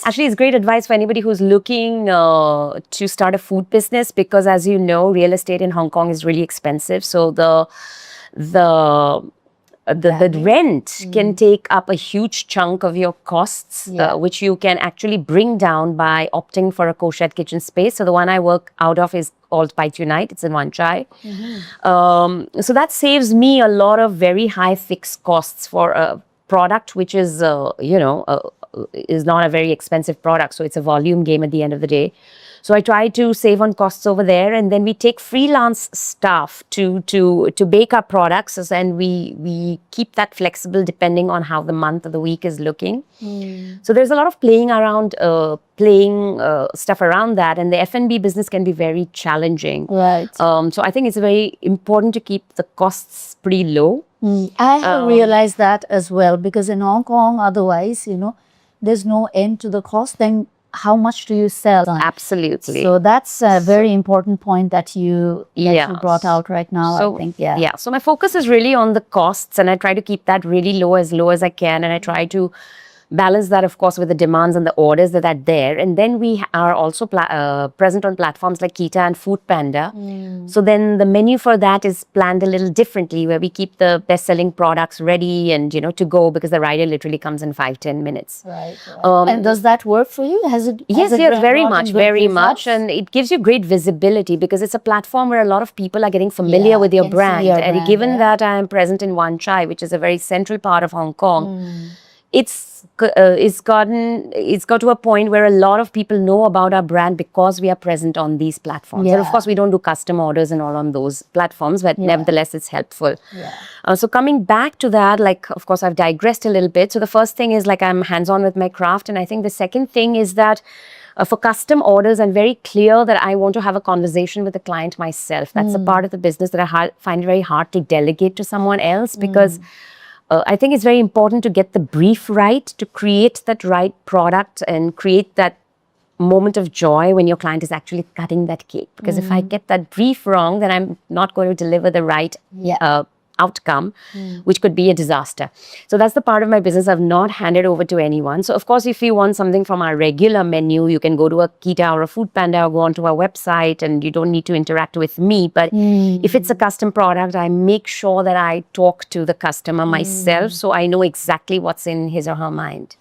Actually, it's great advice for anybody who's looking to start a food business, because as you know, real estate in Hong Kong is really expensive. So the rent can take up a huge chunk of your costs, which you can actually bring down by opting for a co-shared kitchen space. So the one I work out of is called Bite Unite. It's in Wan Chai. So that saves me a lot of very high fixed costs for a product which is, is not a very expensive product. So it's a volume game at the end of the day. So I try to save on costs over there, and then we take freelance staff to bake our products, and we keep that flexible depending on how the month or the week is looking. So there's a lot of playing around, stuff around that, and the F&B business can be very challenging. Right. So I think it's very important to keep the costs pretty low. I have realized that as well, because in Hong Kong, otherwise, there's no end to the cost. Then how much do you sell? Absolutely. So that's a very important point that you brought out right now, I think. Yeah. So my focus is really on the costs, and I try to keep that really low as I can. And I try to balance that, of course, with the demands and the orders that are there. And then we are also present on platforms like Kita and Food Panda. So then the menu for that is planned a little differently, where we keep the best-selling products ready and, to go, because the rider literally comes in 5-10 minutes. Right. And does that work for you? Yes, very much. And it gives you great visibility, because it's a platform where a lot of people are getting familiar with your brand. And given that I am present in Wan Chai, which is a very central part of Hong Kong, it's got to a point where a lot of people know about our brand because we are present on these platforms. And of course, we don't do custom orders and all on those platforms, but nevertheless, it's helpful. So coming back to that, of course, I've digressed a little bit. So the first thing is I'm hands-on with my craft. And I think the second thing is that for custom orders, I'm very clear that I want to have a conversation with the client myself. That's a part of the business that I find very hard to delegate to someone else, because I think it's very important to get the brief right, to create that right product and create that moment of joy when your client is actually cutting that cake. Because if I get that brief wrong, then I'm not going to deliver the right outcome, which could be a disaster. So that's the part of my business I've not handed over to anyone. So of course, if you want something from our regular menu, you can go to a Kita or a Food Panda or go onto our website, and you don't need to interact with me. But if it's a custom product, I make sure that I talk to the customer myself, so I know exactly what's in his or her mind.